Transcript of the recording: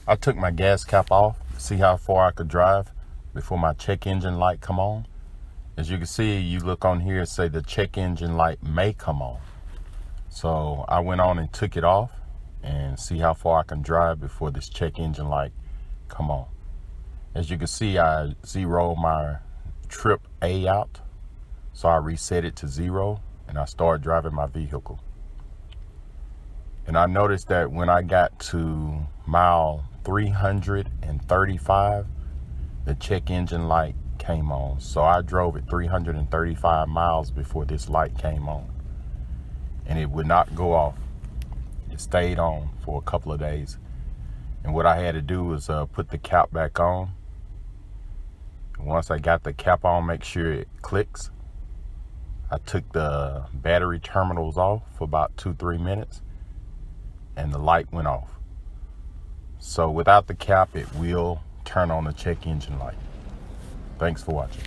I took my gas cap off to see how far I could drive before my check engine light come on. As you can see, you look on here, say the check engine light may come on. So I went on and took it off and see how far I can drive before this check engine light come on. As you can see, I zeroed my trip A out. So I reset it to 0 and I started driving my vehicle. And I noticed that when I got to mile 335, the check engine light came on. So I drove it 335 miles before this light came on. And it would not go off. It stayed on for a couple of days. And what I had to do was put the cap back on. And once I got the cap on, make sure it clicks. I took the battery terminals off for about 2-3 minutes. And the light went off. So without the cap, it will turn on the check engine light. Thanks for watching.